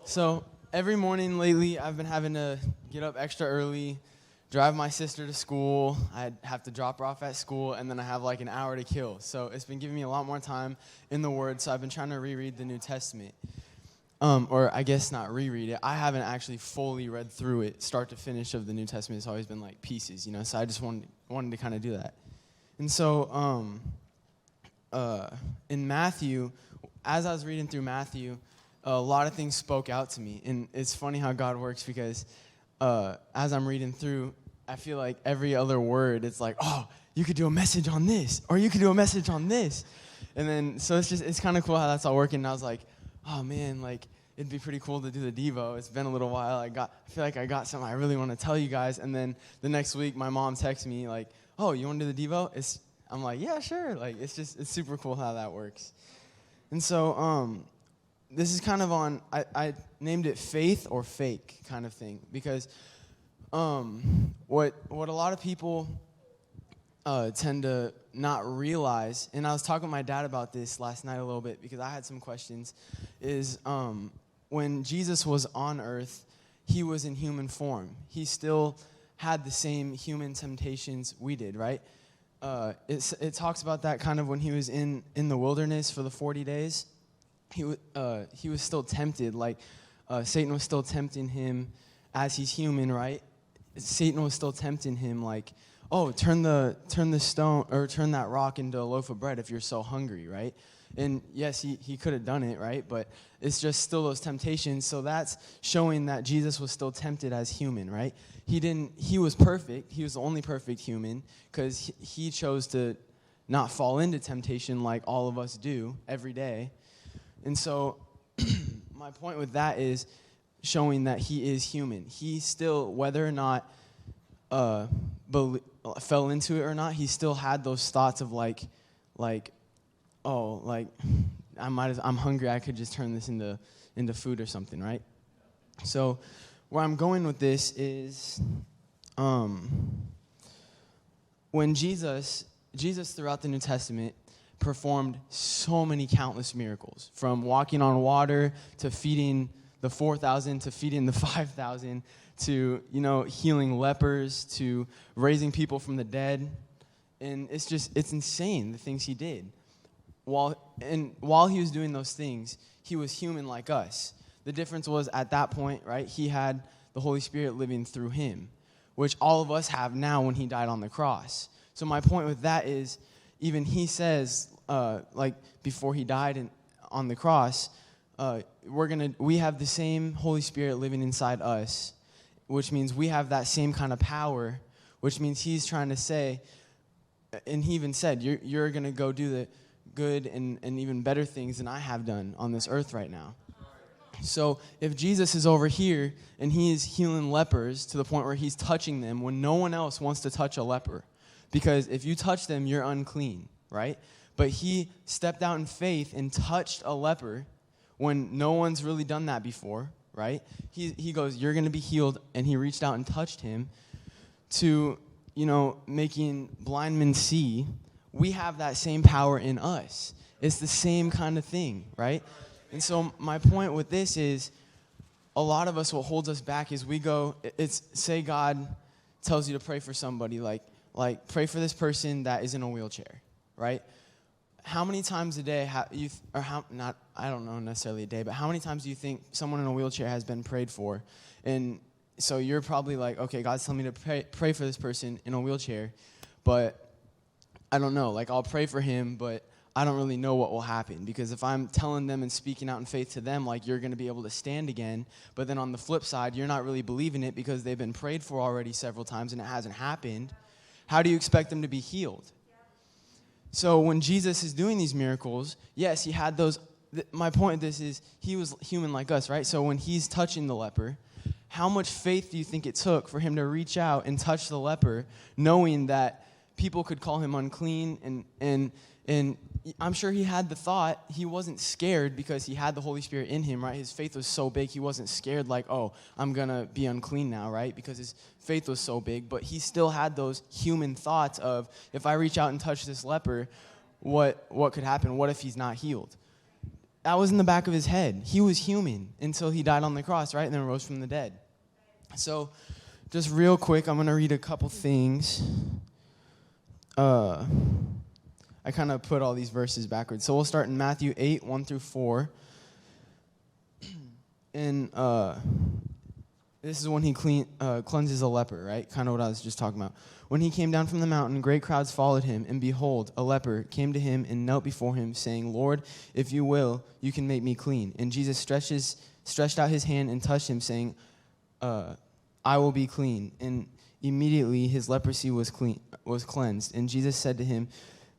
So every morning lately, I've been having to get up extra early, drive my sister to school. I have to drop her off at school, and then I have like an hour to kill. So it's been giving me a lot more time in the Word, so I've been trying to reread the New Testament. Or I guess not reread it. I haven't actually fully read through it, start to finish of the New Testament. It's always been like pieces, so I just wanted to kind of do that. And so in Matthew, as I was reading through Matthew, a lot of things spoke out to me. And it's funny how God works because as I'm reading through, I feel like every other word, it's like, oh, you could do a message on this, or you could do a message on this. And then, so it's kind of cool how that's all working. And I was like, oh man, like, it'd be pretty cool to do the Devo. It's been a little while. I feel like I got something I really want to tell you guys. And then the next week, my mom texts me like, oh, you want to do the Devo? I'm like, yeah, sure. Like, it's super cool how that works. And so, this is kind of on, I named it faith or fake kind of thing, because what a lot of people tend to not realize, and I was talking with my dad about this last night a little bit because I had some questions, is when Jesus was on earth, he was in human form. He still had the same human temptations we did, right? It talks about that kind of when he was in the wilderness for the 40 days. He was still tempted, like Satan was still tempting him as he's human, right? Satan was still tempting him, like, oh, turn the stone or turn that rock into a loaf of bread if you're so hungry, right? And yes, he could have done it, right? But it's just still those temptations. So that's showing that Jesus was still tempted as human, right? He was perfect. He was the only perfect human because he chose to not fall into temptation like all of us do every day. And so my point with that is showing that he is human. He still, whether or not fell into it or not, he still had those thoughts of like, oh, like I'm hungry. I could just turn this into food or something, right? So where I'm going with this is when Jesus throughout the New Testament performed so many countless miracles, from walking on water to feeding the 4,000 to feeding the 5,000 to, healing lepers to raising people from the dead. And it's insane the things he did. While he was doing those things, he was human like us. The difference was at that point, right, he had the Holy Spirit living through him, which all of us have now when he died on the cross. So my point with that is, even he says, before he died on the cross, we have the same Holy Spirit living inside us, which means we have that same kind of power, which means he's trying to say, and he even said, you're going to go do the good and even better things than I have done on this earth right now. So if Jesus is over here and he is healing lepers to the point where he's touching them when no one else wants to touch a leper, because if you touch them, you're unclean, right? But he stepped out in faith and touched a leper when no one's really done that before, right? He goes, you're going to be healed, and he reached out and touched him to, making blind men see. We have that same power in us. It's the same kind of thing, right? And so my point with this is a lot of us, what holds us back is say God tells you to pray for somebody, like pray for this person that is in a wheelchair, right? How many times a day I don't know necessarily a day, but how many times do you think someone in a wheelchair has been prayed for? And so you're probably like, okay, God's telling me to pray for this person in a wheelchair, but I don't know, I'll pray for him, but I don't really know what will happen, because if I'm telling them and speaking out in faith to them, you're going to be able to stand again, but then on the flip side, you're not really believing it because they've been prayed for already several times and it hasn't happened. How do you expect them to be healed? So when Jesus is doing these miracles, yes, he had those. My point of this is he was human like us, right? So when he's touching the leper, how much faith do you think it took for him to reach out and touch the leper, knowing that people could call him unclean? And I'm sure he had the thought, he wasn't scared because he had the Holy Spirit in him, right? His faith was so big, he wasn't scared like, oh, I'm going to be unclean now, right? Because his faith was so big, but he still had those human thoughts of, if I reach out and touch this leper, what could happen? What if he's not healed? that was in the back of his head. He was human until he died on the cross, right? And then rose from the dead. So just real quick, I'm going to read a couple things. I kind of put all these verses backwards. So we'll start in Matthew 8, 1 through 4. And this is when he cleanses a leper, right? Kind of what I was just talking about. When he came down from the mountain, great crowds followed him, and behold, a leper came to him and knelt before him, saying, Lord, if you will, you can make me clean. And Jesus stretched out his hand and touched him, saying, I will be clean. And immediately his leprosy was cleansed. And Jesus said to him,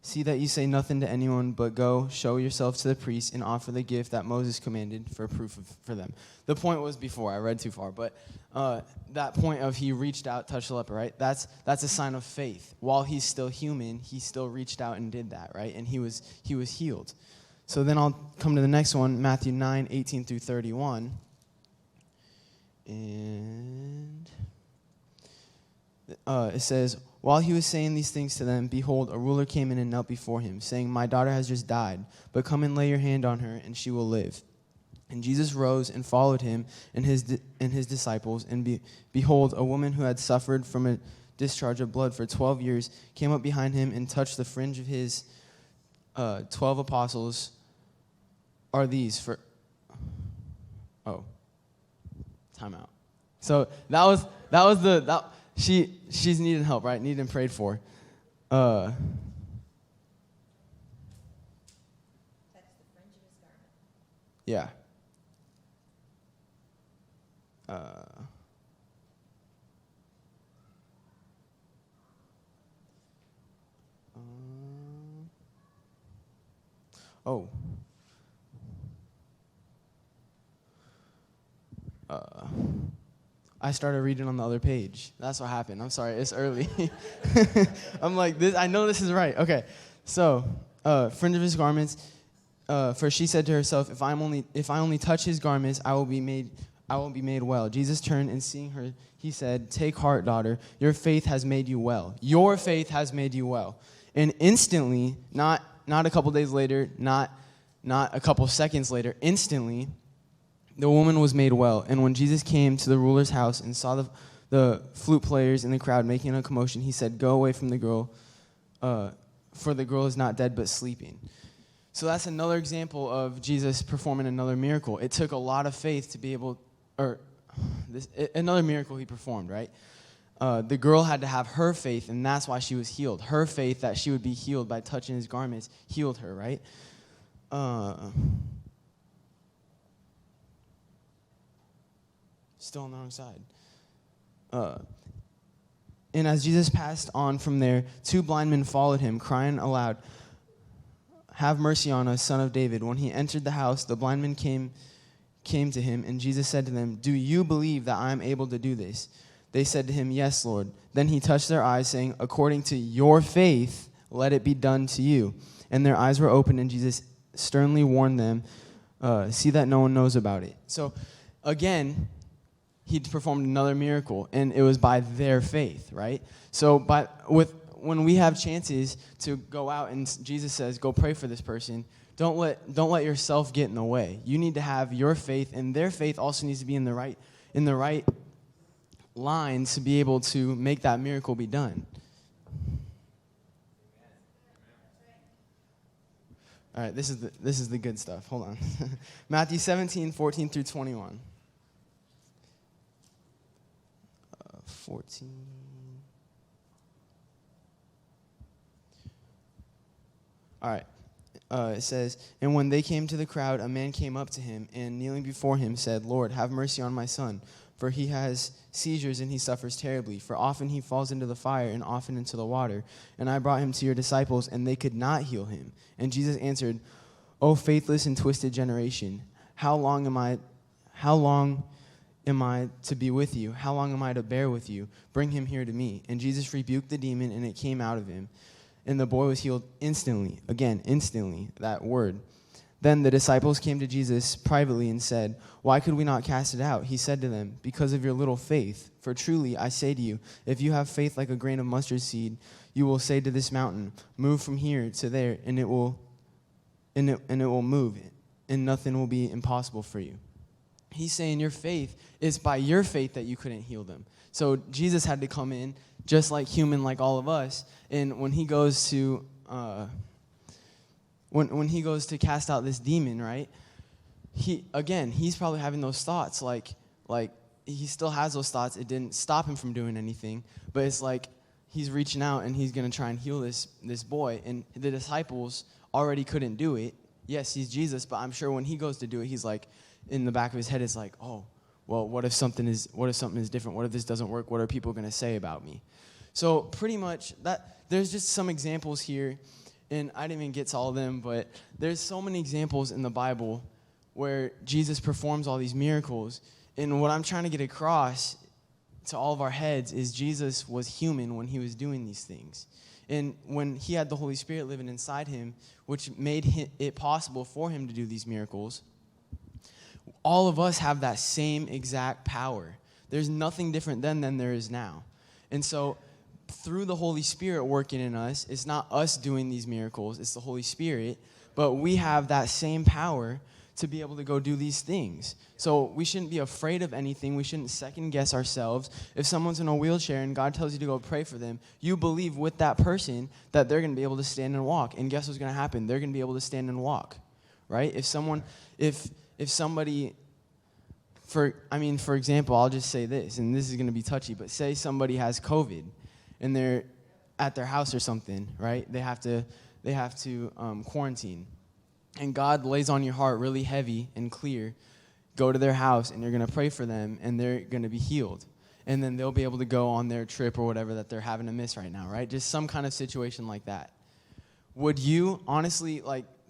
see that you say nothing to anyone, but go, show yourself to the priest, and offer the gift that Moses commanded for proof for them. The point was before, I read too far, but that point of he reached out, touched the leper, right? That's a sign of faith. While he's still human, he still reached out and did that, right? And he was healed. So then I'll come to the next one, Matthew 9, 18 through 31. And it says, while he was saying these things to them, behold, a ruler came in and knelt before him, saying, my daughter has just died, but come and lay your hand on her, and she will live. And Jesus rose and followed him and his disciples, and behold, a woman who had suffered from a discharge of blood for 12 years came up behind him and touched the fringe of his 12 apostles. Are these for... Oh. Time out. So she's needing help, right? Needing prayed for. That's the fringe of his garment. Yeah. Oh. I started reading on the other page. That's what happened. I'm sorry. It's early. I'm like, I know this is right. Okay. So, fringe of his garments. For she said to herself, if I only touch his garments, I will be made well. Jesus turned and seeing her, he said, take heart, daughter. Your faith has made you well. Your faith has made you well. And instantly, not a couple days later, not a couple seconds later, instantly, the woman was made well. And when Jesus came to the ruler's house and saw the flute players in the crowd making a commotion, he said, go away from the girl, for the girl is not dead but sleeping. So that's another example of Jesus performing another miracle. It took a lot of faith to be able, another miracle he performed, right? The girl had to have her faith, and that's why she was healed. Her faith that she would be healed by touching his garments healed her, right? Still on the wrong side. And as Jesus passed on from there, two blind men followed him, crying aloud, have mercy on us, son of David. When he entered the house, the blind men came to him, and Jesus said to them, do you believe that I am able to do this? They said to him, yes, Lord. Then he touched their eyes, saying, according to your faith, let it be done to you. And their eyes were opened, and Jesus sternly warned them, see that no one knows about it. So, again, he performed another miracle, and it was by their faith, right? So when we have chances to go out and Jesus says, go pray for this person, don't let yourself get in the way. You need to have your faith, and their faith also needs to be in the right lines to be able to make that miracle be done. All right, this is the good stuff. Hold on. Matthew 17, 14 through 21. 14. All right. It says, and when they came to the crowd, a man came up to him and kneeling before him said, Lord, have mercy on my son, for he has seizures and he suffers terribly. For often he falls into the fire and often into the water. And I brought him to your disciples, and they could not heal him. And Jesus answered, O faithless and twisted generation, how long am I to be with you? How long am I to bear with you? Bring him here to me. And Jesus rebuked the demon, and it came out of him. And the boy was healed instantly. Again, instantly, that word. Then the disciples came to Jesus privately and said, why could we not cast it out? He said to them, because of your little faith. For truly, I say to you, if you have faith like a grain of mustard seed, you will say to this mountain, move from here to there, and it will move. and nothing will be impossible for you. He's saying your faith, it's by your faith that you couldn't heal them. So Jesus had to come in just like human, like all of us. And when he goes to when he goes to cast out this demon, right? He's probably having those thoughts, like he still has those thoughts. It didn't stop him from doing anything, but it's like he's reaching out and he's gonna try and heal this boy. And the disciples already couldn't do it. Yes, he's Jesus, but I'm sure when he goes to do it, he's like, in the back of his head is like, oh, well, what if something is different? What if this doesn't work? What are people gonna say about me? So pretty much there's just some examples here, and I didn't even get to all of them, but there's so many examples in the Bible where Jesus performs all these miracles. And what I'm trying to get across to all of our heads is Jesus was human when he was doing these things. And when he had the Holy Spirit living inside him, which made it possible for him to do these miracles, all of us have that same exact power. There's nothing different then than there is now. And so through the Holy Spirit working in us, it's not us doing these miracles, it's the Holy Spirit, but we have that same power to be able to go do these things. So we shouldn't be afraid of anything. We shouldn't second guess ourselves. If someone's in a wheelchair and God tells you to go pray for them, you believe with that person that they're going to be able to stand and walk. And guess what's going to happen? They're going to be able to stand and walk, right? If somebody, for example, I'll just say this, and this is going to be touchy, but say somebody has COVID and they're at their house or something, right? They have to quarantine. And God lays on your heart really heavy and clear, go to their house and you're going to pray for them and they're going to be healed. And then they'll be able to go on their trip or whatever that they're having to miss right now, right? Just some kind of situation like that. Would you honestly,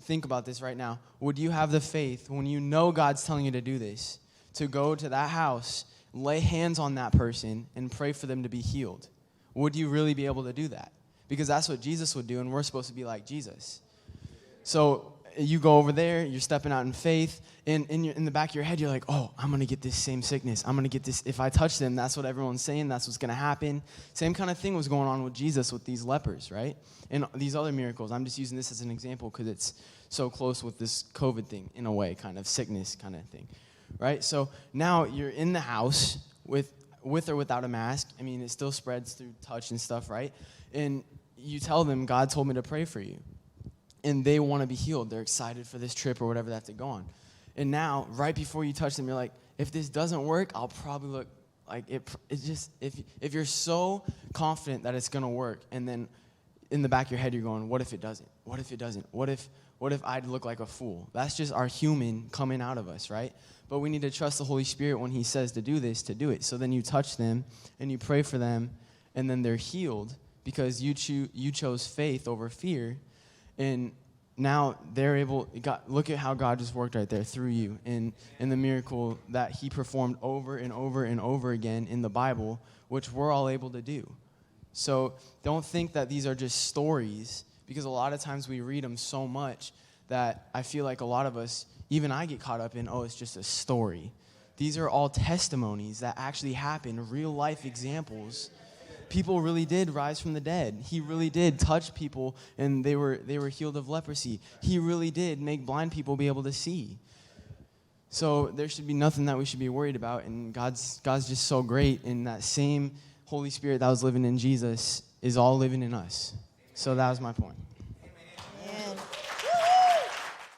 think about this right now. Would you have the faith when you know God's telling you to do this, to go to that house, lay hands on that person and pray for them to be healed? Would you really be able to do that? Because that's what Jesus would do, and we're supposed to be like Jesus. So you go over there, you're stepping out in faith, and in the back of your head, you're like, oh, I'm going to get this same sickness. I'm going to get this. If I touch them, that's what everyone's saying. That's what's going to happen. Same kind of thing was going on with Jesus with these lepers, right? And these other miracles. I'm just using this as an example because it's so close with this COVID thing, in a way, kind of sickness kind of thing, right? So now you're in the house with or without a mask. I mean, it still spreads through touch and stuff, right? And you tell them, God told me to pray for you. And they want to be healed. They're excited for this trip or whatever they have to go on. And now, right before you touch them, you're like, if this doesn't work, I'll probably look like it. It's just, if you're so confident that it's going to work, and then in the back of your head, you're going, what if it doesn't? What if it doesn't? What if I'd look like a fool? That's just our human coming out of us, right? But we need to trust the Holy Spirit when he says to do this, to do it. So then you touch them, and you pray for them, and then they're healed because you chose faith over fear. And now they're able, look at how God just worked right there through you in the miracle that he performed over and over and over again in the Bible, which we're all able to do. So don't think that these are just stories, because a lot of times we read them so much that I feel like a lot of us, even I get caught up in, oh, it's just a story. These are all testimonies that actually happened, real life examples. People really did rise from the dead. He really did touch people and they were healed of leprosy. He really did make blind people be able to see. So there should be nothing that we should be worried about. And God's just so great. And that same Holy Spirit that was living in Jesus is all living in us. So that was my point.